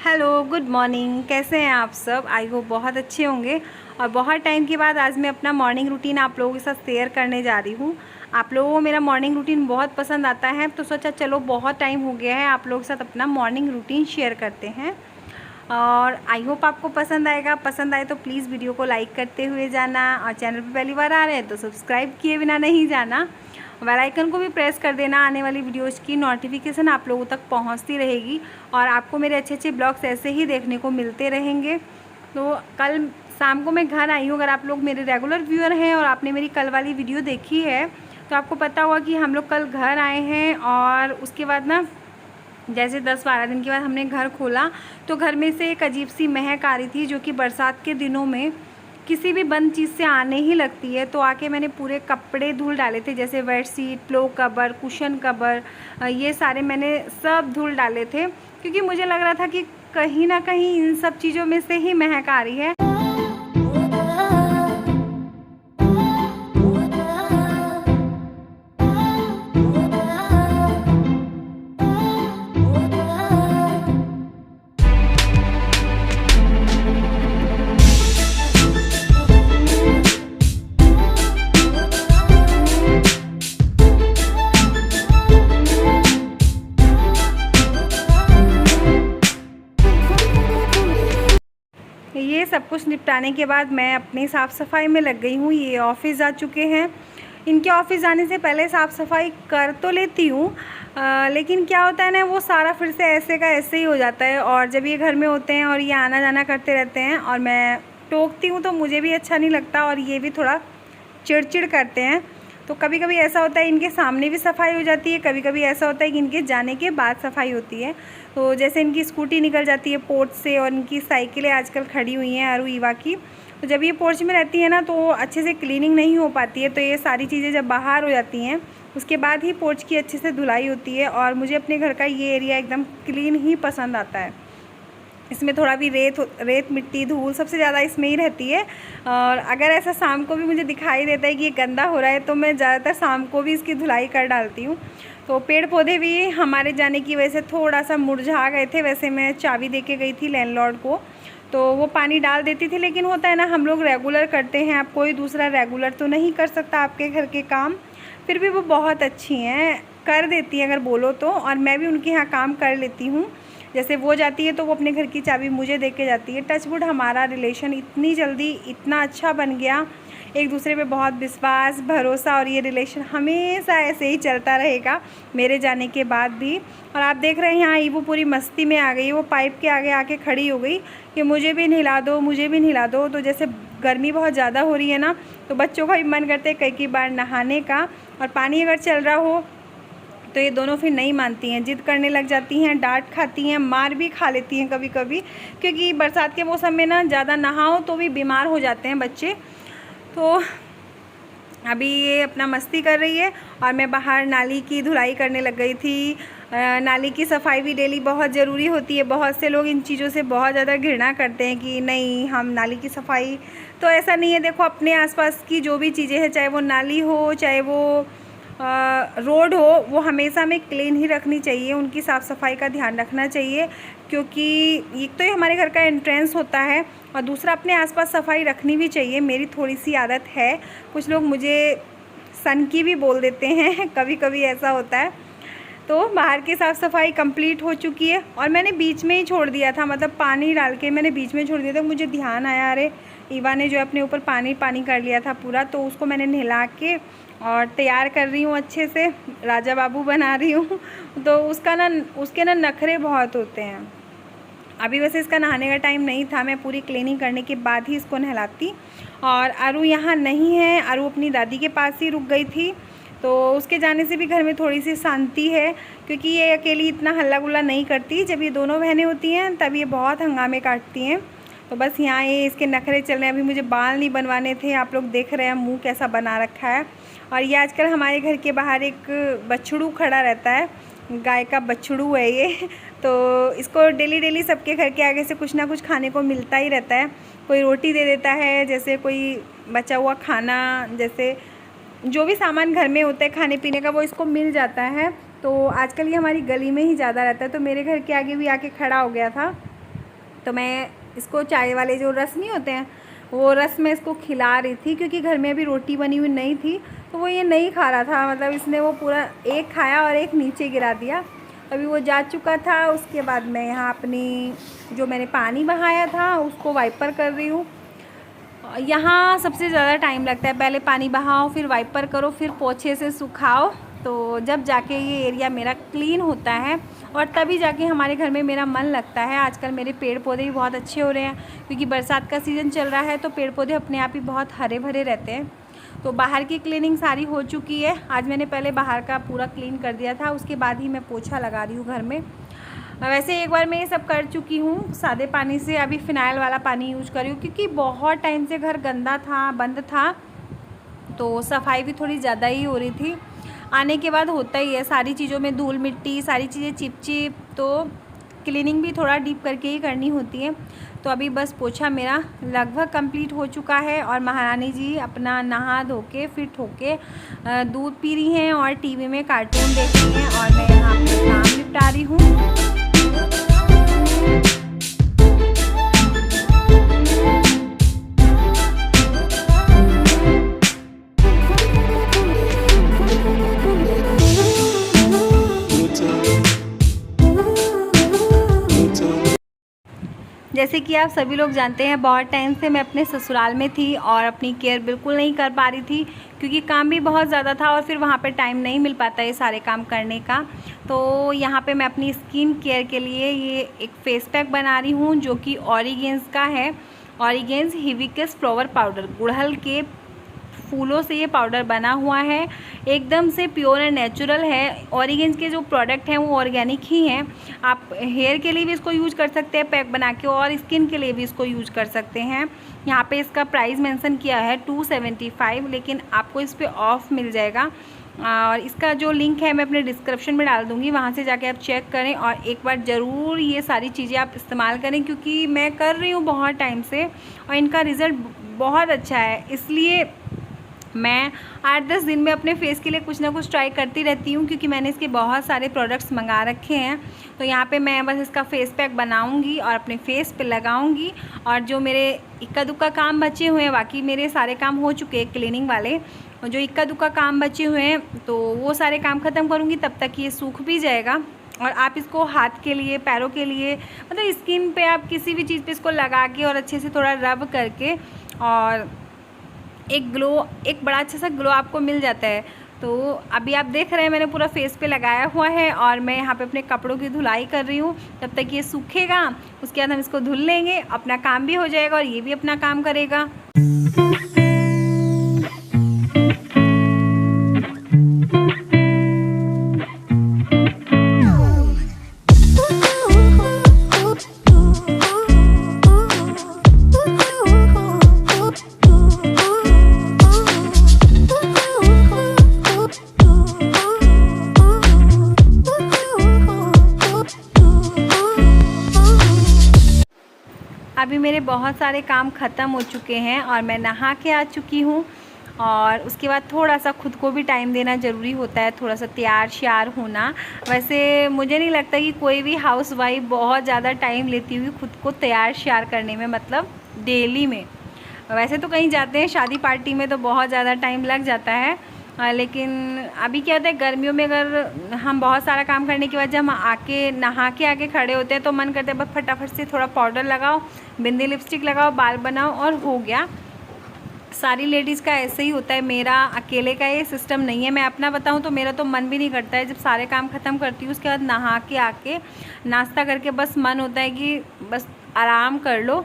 Hello, good morning. कैसे हैं आप सब? आई होप बहुत अच्छे होंगे। और बहुत टाइम के बाद आज मैं अपना मॉर्निंग रूटीन आप लोगों के साथ शेयर करने जा रही हूँ। आप लोगों को मेरा मॉर्निंग रूटीन बहुत पसंद आता है, तो सोचा चलो बहुत टाइम हो गया है, आप लोगों के साथ अपना मॉर्निंग रूटीन शेयर करते हैं। और आई होप आपको पसंद आएगा। पसंद आए तो प्लीज़ वीडियो को लाइक करते हुए जाना, और चैनल पर पहली बार आ रहे हैं तो सब्सक्राइब किए बिना नहीं जाना। बेल आइकन को भी प्रेस कर देना, आने वाली वीडियोज़ की नोटिफिकेशन आप लोगों तक पहुंचती रहेगी और आपको मेरे अच्छे अच्छे ब्लॉग्स ऐसे ही देखने को मिलते रहेंगे। तो कल शाम को मैं घर आई हूँ। अगर आप लोग मेरे रेगुलर व्यूअर हैं और आपने मेरी कल वाली वीडियो देखी है तो आपको पता होगा कि हम लोग कल घर आए हैं। और उसके बाद ना जैसे 10-12 दिन के बाद हमने घर खोला तो घर में से एक अजीब सी महक आ रही थी, जो कि बरसात के दिनों में किसी भी बंद चीज़ से आने ही लगती है। तो आके मैंने पूरे कपड़े धुल डाले थे, जैसे bedsheet, pillow cover, cushion cover, ये सारे मैंने सब धुल डाले थे, क्योंकि मुझे लग रहा था कि कहीं ना कहीं इन सब चीज़ों में से ही महक आ रही है। ये सब कुछ निपटाने के बाद मैं अपनी साफ़ सफाई में लग गई हूँ। ये ऑफिस जा चुके हैं। इनके ऑफिस जाने से पहले साफ़ सफाई कर तो लेती हूँ, लेकिन क्या होता है ना, वो सारा फिर से ऐसे का ऐसे ही हो जाता है। और जब ये घर में होते हैं और ये आना जाना करते रहते हैं और मैं टोकती हूँ तो मुझे भी अच्छा नहीं लगता, और ये भी थोड़ा चिड़चिड़ करते हैं। तो कभी कभी ऐसा होता है इनके सामने भी सफाई हो जाती है, कभी कभी ऐसा होता है कि इनके जाने के बाद सफाई होती है। तो जैसे इनकी स्कूटी निकल जाती है पोर्च से, और इनकी साइकिलें आजकल खड़ी हुई हैं अरू ईवा की, तो जब ये पोर्च में रहती है ना तो अच्छे से क्लीनिंग नहीं हो पाती है। तो ये सारी चीज़ें जब बाहर हो जाती हैं उसके बाद ही पोर्च की अच्छे से धुलाई होती है। और मुझे अपने घर का ये एरिया एकदम क्लीन ही पसंद आता है। इसमें थोड़ा भी रेत मिट्टी धूल सबसे ज़्यादा इसमें ही रहती है। और अगर ऐसा शाम को भी मुझे दिखाई देता है कि ये गंदा हो रहा है तो मैं ज़्यादातर शाम को भी इसकी धुलाई कर डालती हूँ। तो पेड़ पौधे भी हमारे जाने की वजह से थोड़ा सा मुरझा गए थे। वैसे मैं चाबी दे के गई थी लैंडलॉर्ड को, तो वो पानी डाल देती थी, लेकिन होता है ना हम लोग रेगुलर करते हैं, अब कोई दूसरा रेगुलर तो नहीं कर सकता आपके घर के काम। फिर भी वो बहुत अच्छी हैं, कर देती हैं अगर बोलो तो। और मैं भी उनके यहाँ काम कर लेती हूँ। जैसे वो जाती है तो वो अपने घर की चाबी मुझे दे के जाती है। टचवुड हमारा रिलेशन इतनी जल्दी इतना अच्छा बन गया, एक दूसरे पे बहुत विश्वास भरोसा, और ये रिलेशन हमेशा ऐसे ही चलता रहेगा मेरे जाने के बाद भी। और आप देख रहे हैं यहाँ ईवू पूरी मस्ती में आ गई, वो पाइप के आगे आके खड़ी हो गई कि मुझे भी नहला दो, मुझे भी नहला दो। तो जैसे गर्मी बहुत ज़्यादा हो रही है ना, तो बच्चों का भी मन करता है कई बार नहाने का, और पानी अगर चल रहा हो तो ये दोनों फिर नहीं मानती हैं, जिद करने लग जाती हैं, डांट खाती हैं, मार भी खा लेती हैं कभी कभी, क्योंकि बरसात के मौसम में ना ज़्यादा नहाओ तो भी बीमार हो जाते हैं बच्चे। तो अभी ये अपना मस्ती कर रही है और मैं बाहर नाली की धुलाई करने लग गई थी। नाली की सफाई भी डेली बहुत ज़रूरी होती है। बहुत से लोग इन चीज़ों से बहुत ज़्यादा घृणा करते हैं कि नहीं हम नाली की सफाई, तो ऐसा नहीं है। देखो अपने आसपास की जो भी चीज़ें हैं, चाहे वो नाली हो चाहे वो रोड हो, वो हमेशा में क्लीन ही रखनी चाहिए, उनकी साफ़ सफाई का ध्यान रखना चाहिए, क्योंकि एक तो ये हमारे घर का एंट्रेंस होता है, और दूसरा अपने आसपास सफाई रखनी भी चाहिए। मेरी थोड़ी सी आदत है, कुछ लोग मुझे सन की भी बोल देते हैं कभी कभी ऐसा होता है। तो बाहर की साफ़ सफाई कंप्लीट हो चुकी है, और मैंने बीच में ही छोड़ दिया था, मतलब पानी डाल के मैंने बीच में छोड़ दिया था। मुझे ध्यान आया, अरे ईवा ने जो अपने ऊपर पानी पानी कर लिया था पूरा, तो उसको मैंने नहला के और तैयार कर रही हूँ, अच्छे से राजा बाबू बना रही हूँ। तो उसके ना नखरे बहुत होते हैं। अभी वैसे इसका नहाने का टाइम नहीं था, मैं पूरी क्लीनिंग करने के बाद ही इसको नहलाती। और अरू यहाँ नहीं है, अरू अपनी दादी के पास ही रुक गई थी, तो उसके जाने से भी घर में थोड़ी सी शांति है, क्योंकि ये अकेली इतना हल्ला गुल्ला नहीं करती। जब ये दोनों बहनें होती हैं तब ये बहुत हंगामे काटती हैं। तो बस यहाँ ये इसके नखरे चल रहे हैं। अभी मुझे बाल नहीं बनवाने थे, आप लोग देख रहे हैं मुंह कैसा बना रखा है। और ये आजकल हमारे घर के बाहर एक बछड़ू खड़ा रहता है, गाय का बछड़ू है ये। तो इसको डेली सबके घर के आगे से कुछ ना कुछ खाने को मिलता ही रहता है। कोई रोटी दे देता है, जैसे कोई बचा हुआ खाना, जैसे जो भी सामान घर में होता है खाने पीने का वो इसको मिल जाता है। तो आजकल ये हमारी गली में ही ज़्यादा रहता है, तो मेरे घर के आगे भी आके खड़ा हो गया था। तो मैं इसको चाय वाले जो रस नहीं होते हैं, वो रस मैं इसको खिला रही थी, क्योंकि घर में अभी रोटी बनी हुई नहीं थी, तो वो ये नहीं खा रहा था। मतलब इसने वो पूरा एक खाया और एक नीचे गिरा दिया। अभी वो जा चुका था। उसके बाद मैं यहाँ अपनी जो मैंने पानी बहाया था उसको वाइपर कर रही हूँ। यहाँ सबसे ज़्यादा टाइम लगता है, पहले पानी बहाओ, फिर वाइपर करो, फिर पोछे से सुखाओ, तो जब जाके ये एरिया मेरा क्लीन होता है और तभी जाके हमारे घर में मेरा मन लगता है। आजकल मेरे पेड़ पौधे भी बहुत अच्छे हो रहे हैं, क्योंकि बरसात का सीज़न चल रहा है, तो पेड़ पौधे अपने आप ही बहुत हरे भरे रहते हैं। तो बाहर की क्लीनिंग सारी हो चुकी है। आज मैंने पहले बाहर का पूरा क्लीन कर दिया था, उसके बाद ही मैं पोछा लगा रही हूँ घर में। वैसे एक बार मैं ये सब कर चुकी हूँ सादे पानी से, अभी फ़िनाइल वाला पानी यूज कर रही हूँ, क्योंकि बहुत टाइम से घर गंदा था, बंद था, तो सफाई भी थोड़ी ज़्यादा ही हो रही थी। आने के बाद होता ही है, सारी चीज़ों में धूल मिट्टी, सारी चीज़ें चिप, तो क्लीनिंग भी थोड़ा डीप करके ही करनी होती है। तो अभी बस पोछा मेरा लगभग कंप्लीट हो चुका है और महारानी जी अपना नहा धो के फिट होके दूध पी रही हैं और टीवी में कार्टून देख रही हैं, और मैं यहाँ अपना काम निपटा रही हूँ। जैसे कि आप सभी लोग जानते हैं, बहुत टाइम से मैं अपने ससुराल में थी और अपनी केयर बिल्कुल नहीं कर पा रही थी, क्योंकि काम भी बहुत ज़्यादा था और फिर वहाँ पे टाइम नहीं मिल पाता ये सारे काम करने का। तो यहाँ पे मैं अपनी स्किन केयर के लिए ये एक फेस पैक बना रही हूँ, जो कि ऑरिगेंस का है। ऑरिगेंस हिबिस्कस फ्लावर पाउडर, गुड़हल के फूलों से ये पाउडर बना हुआ है, एकदम से प्योर एंड नेचुरल है। ऑरिगेंस के जो प्रोडक्ट हैं वो ऑर्गेनिक ही हैं। आप हेयर के लिए भी इसको यूज कर सकते हैं पैक बना के, और स्किन के लिए भी इसको यूज कर सकते हैं। यहाँ पे इसका प्राइस मेंशन किया है 275, लेकिन आपको इस पर ऑफ मिल जाएगा। और इसका जो लिंक है मैं अपने डिस्क्रिप्शन में डाल दूँगी, वहाँ से जाके आप चेक करें और एक बार ज़रूर ये सारी चीज़ें आप इस्तेमाल करें, क्योंकि मैं कर रही हूँ बहुत टाइम से और इनका रिज़ल्ट बहुत अच्छा है। इसलिए मैं 8-10 दिन में अपने फेस के लिए कुछ ना कुछ ट्राई करती रहती हूँ, क्योंकि मैंने इसके बहुत सारे प्रोडक्ट्स मंगा रखे हैं। तो यहाँ पे मैं बस इसका फेस पैक बनाऊँगी और अपने फेस पे लगाऊँगी, और जो मेरे इक्का दुक्का काम बचे हुए हैं, बाकी मेरे सारे काम हो चुके हैं क्लीनिंग वाले, और जो इक्का दुक्का काम बचे हुए हैं तो वो सारे काम ख़त्म करूँगी, तब तक ये सूख भी जाएगा। और आप इसको हाथ के लिए, पैरों के लिए, मतलब स्किन पे आप किसी भी चीज़ पे इसको लगा के और अच्छे से थोड़ा रब करके, और एक ग्लो, एक बड़ा अच्छा सा ग्लो आपको मिल जाता है। तो अभी आप देख रहे हैं मैंने पूरा फेस पे लगाया हुआ है और मैं यहाँ पे अपने कपड़ों की धुलाई कर रही हूँ। जब तक ये सूखेगा उसके बाद हम इसको धुल लेंगे, अपना काम भी हो जाएगा और ये भी अपना काम करेगा। अभी मेरे बहुत सारे काम ख़त्म हो चुके हैं और मैं नहा के आ चुकी हूँ, और उसके बाद थोड़ा सा खुद को भी टाइम देना ज़रूरी होता है, थोड़ा सा तैयार श्यार होना। वैसे मुझे नहीं लगता कि कोई भी हाउसवाइफ बहुत ज़्यादा टाइम लेती हुई खुद को तैयार श्यार करने में, मतलब डेली में। वैसे तो कहीं जाते हैं शादी पार्टी में तो बहुत ज़्यादा टाइम लग जाता है, लेकिन अभी क्या होता है, गर्मियों में अगर हम बहुत सारा काम करने के बाद जब हम आके नहा के आके खड़े होते हैं तो मन करता है बस फटाफट से थोड़ा पाउडर लगाओ, बिंदी लिपस्टिक लगाओ, बाल बनाओ और हो गया। सारी लेडीज़ का ऐसे ही होता है, मेरा अकेले का ये सिस्टम नहीं है। मैं अपना बताऊं तो मेरा तो मन भी नहीं करता है, जब सारे काम ख़त्म करती हूँ उसके बाद नहा के आके नाश्ता करके बस मन होता है कि बस आराम कर लो।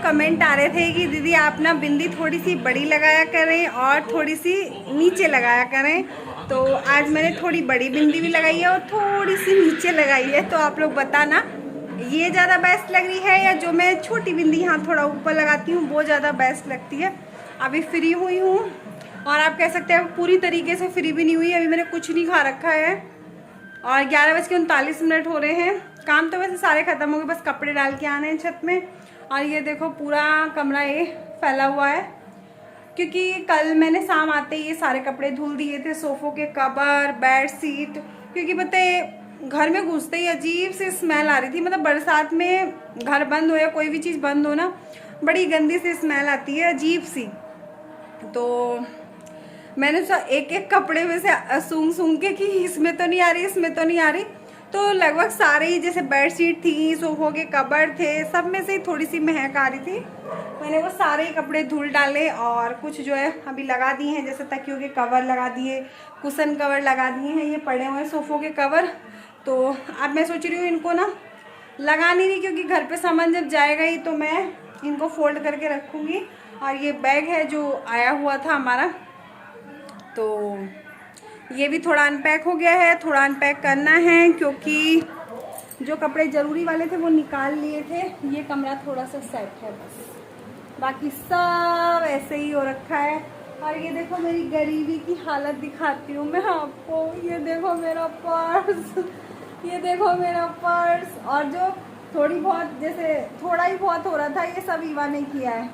कमेंट आ रहे थे कि दीदी आप ना बिंदी थोड़ी सी बड़ी लगाया करें और थोड़ी सी नीचे लगाया करें, तो आज मैंने थोड़ी बड़ी बिंदी भी लगाई है और थोड़ी सी नीचे लगाई है। तो आप लोग बताना ये ज़्यादा बेस्ट लग रही है या जो मैं छोटी बिंदी यहाँ थोड़ा ऊपर लगाती हूँ वो ज़्यादा बेस्ट लगती है। अभी फ्री हुई हूँ, और आप कह सकते हैं पूरी तरीके से फ्री भी नहीं हुई, अभी मैंने कुछ नहीं खा रखा है। और 11:39 हो रहे हैं। काम तो वैसे सारे ख़त्म हो गए, बस कपड़े डाल के आने हैं छत में। और ये देखो पूरा कमरा ये फैला हुआ है, क्योंकि कल मैंने शाम आते ही ये सारे कपड़े धुल दिए थे, सोफ़ों के कवर, बेड शीट। क्योंकि पता है घर में घुसते ही अजीब सी स्मेल आ रही थी। मतलब बरसात में घर बंद हो या कोई भी चीज़ बंद हो ना, बड़ी गंदी सी स्मेल आती है, अजीब सी। तो मैंने एक एक कपड़े में से सूंघ के कि इसमें तो नहीं आ रही, इसमें तो नहीं आ रही। तो लगभग सारे ही, जैसे बेडशीट थी, सोफों के कवर थे, सब में से थोड़ी सी महक आ रही थी। मैंने वो सारे ही कपड़े धुल डाले और कुछ जो है अभी लगा दिए हैं, जैसे तकियों के कवर लगा दिए, कुशन कवर लगा दिए हैं, ये पड़े हुए हैं सोफ़ों के कवर। तो अब मैं सोच रही हूँ इनको ना लगा नहीं रही, क्योंकि घर पे सामान जब जाएगा ही तो मैं इनको फोल्ड करके रखूँगी। और ये बैग है जो आया हुआ था हमारा, तो ये भी थोड़ा अनपैक हो गया है, थोड़ा अनपैक करना है, क्योंकि जो कपड़े ज़रूरी वाले थे वो निकाल लिए थे। ये कमरा थोड़ा सा सेट है बस, बाकी सब ऐसे ही हो रखा है। और ये देखो मेरी गरीबी की हालत दिखाती हूँ मैं आपको। ये देखो मेरा पर्स, ये देखो मेरा पर्स। और जो थोड़ी बहुत, जैसे थोड़ा ही बहुत हो रहा था, ये सब ईवा ने किया है।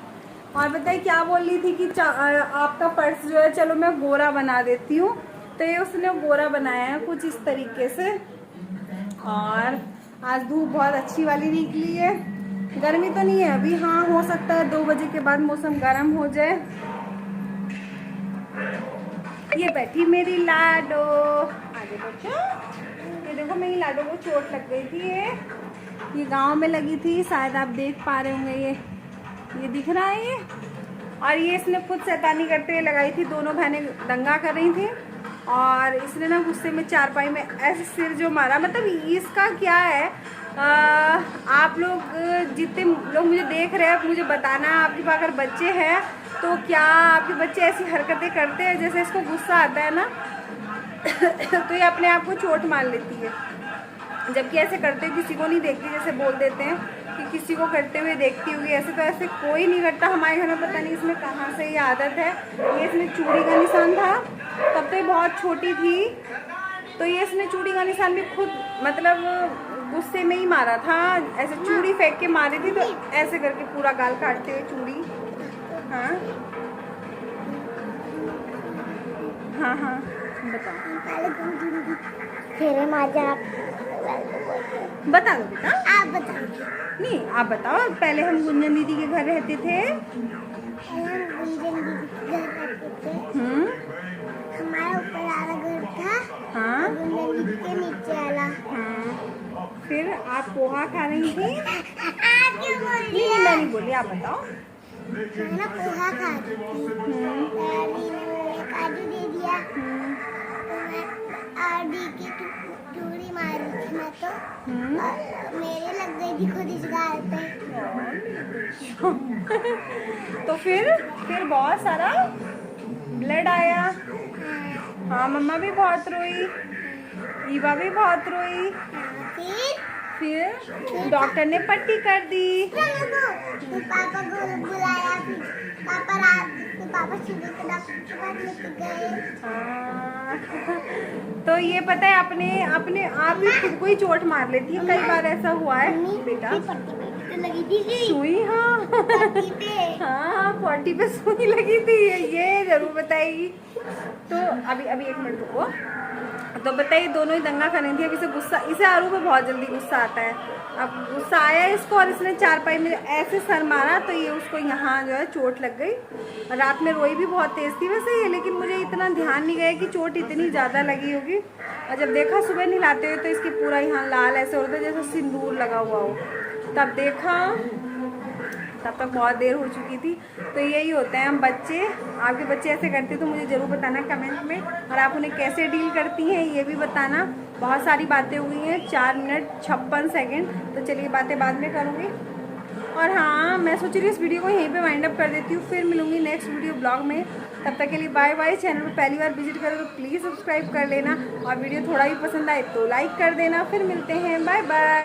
और बताइए क्या बोल रही थी कि आपका पर्स जो है चलो मैं गोरा बना देती हूँ, तो ये उसने गोरा बनाया है कुछ इस तरीके से। और आज धूप बहुत अच्छी वाली निकली है, गर्मी तो नहीं है अभी। हाँ, हो सकता है 2 बजे के बाद मौसम गर्म हो जाए। ये बैठी मेरी लाडो, आगे बच्चों। ये देखो मेरी लाडो को चोट लग गई थी, ये गांव में लगी थी, शायद आप देख पा रहे होंगे। ये दिख रहा है ये। और ये इसने खुद शैतानी करते हुए लगाई थी, दोनों बहनें दंगा कर रही थी। और इसने ना गुस्से में चारपाई में ऐसे सिर जो मारा। मतलब इसका क्या है, आप लोग जितने लोग मुझे देख रहे हैं, मुझे बताना आपके पास अगर बच्चे हैं तो क्या आपके बच्चे ऐसी हरकतें करते हैं, जैसे इसको गुस्सा आता है ना तो ये अपने आप को चोट मार लेती है, जबकि ऐसे करते हुए किसी को नहीं देखती। जैसे बोल देते हैं कि किसी को करते हुए देखती होगी, ऐसे तो ऐसे कोई नहीं करता हमारे घर में। पता नहीं इसमें कहाँ से ये आदत है। ये इसमें चूड़ी का निशान था, तब तो ये बहुत छोटी थी, तो ये इसने चूड़ी का निशान भी खुद मतलब गुस्से में ही मारा था। ऐसे चूड़ी फेंक के मारी थी, तो ऐसे करके पूरा गाल काटते हुए चूड़ी। हाँ हाँ हाँ, बताओ। बता दो बेटा, आप बताओ। नहीं आप बताओ। पहले हम गुंजन दीदी के घर रहते थे। हमारा ऊपर वाला घर था। हाँ, गुंजन दीदी के नीचे वाला। हाँ। फिर आप पोहा खा रही थी? आप क्यों बोल रही नहीं, मैं नहीं बोली, आप बताओ। मैं ना पोहा खा रही थी। डैडी ने मुझे काजू दे दिया, तो मैं आरडी की चूड़ी मारी थी मैं तो, और मेरे लग गई थी खुद इस गाल पे। तो फिर बहुत सारा ब्लड आया। हाँ, मम्मा भी बहुत रोई, ईवा भी बहुत रोई। फिर डॉक्टर ने पट्टी कर दी। फिर पापा को बुलाया, फिर पापा सुबह के डॉक्टर के पास लेके गए। तो ये पता है अपने आप ही खुद को ही चोट मार लेती है, कई बार ऐसा हुआ है बेटा। पट्टी लगी थी सुई, हाँ पट्टी पे। हाँ, 40 पे सुई लगी थी, ये जरूर बताएगी। तो अभी एक मिनट रुको। तो बताइए, दोनों ही दंगा कर रही थी। अब इसे आरू पे बहुत जल्दी गुस्सा आता है। अब गुस्सा आया इसको, और इसने चारपाई में ऐसे सर मारा, तो ये उसको यहाँ जो है चोट लग गई। रात में रोई भी बहुत तेज़ थी वैसे ये, लेकिन मुझे इतना ध्यान नहीं गया कि चोट इतनी ज़्यादा लगी होगी। और जब देखा सुबह नहलाते हुए, तो इसकी पूरा यहाँ लाल ऐसे हो रहा था जैसे सिंदूर लगा हुआ हो। तब देखा, तब तक बहुत देर हो चुकी थी। तो यही होता है हम बच्चे। आपके बच्चे ऐसे करते तो मुझे ज़रूर बताना कमेंट में, और आप उन्हें कैसे डील करती हैं ये भी बताना। बहुत सारी बातें हुई हैं, 4 मिनट 56 सेकंड। तो चलिए बातें बाद में करूँगी। और हाँ, मैं सोच रही हूँ इस वीडियो को यहीं पे वाइंड अप कर देती हूँ, फिर मिलूँगी नेक्स्ट वीडियो ब्लॉग में। तब तक के लिए बाय बाय। चैनल पर पहली बार विजिट करो तो प्लीज़ सब्सक्राइब कर लेना, और वीडियो थोड़ा भी पसंद आए तो लाइक कर देना। फिर मिलते हैं, बाय बाय।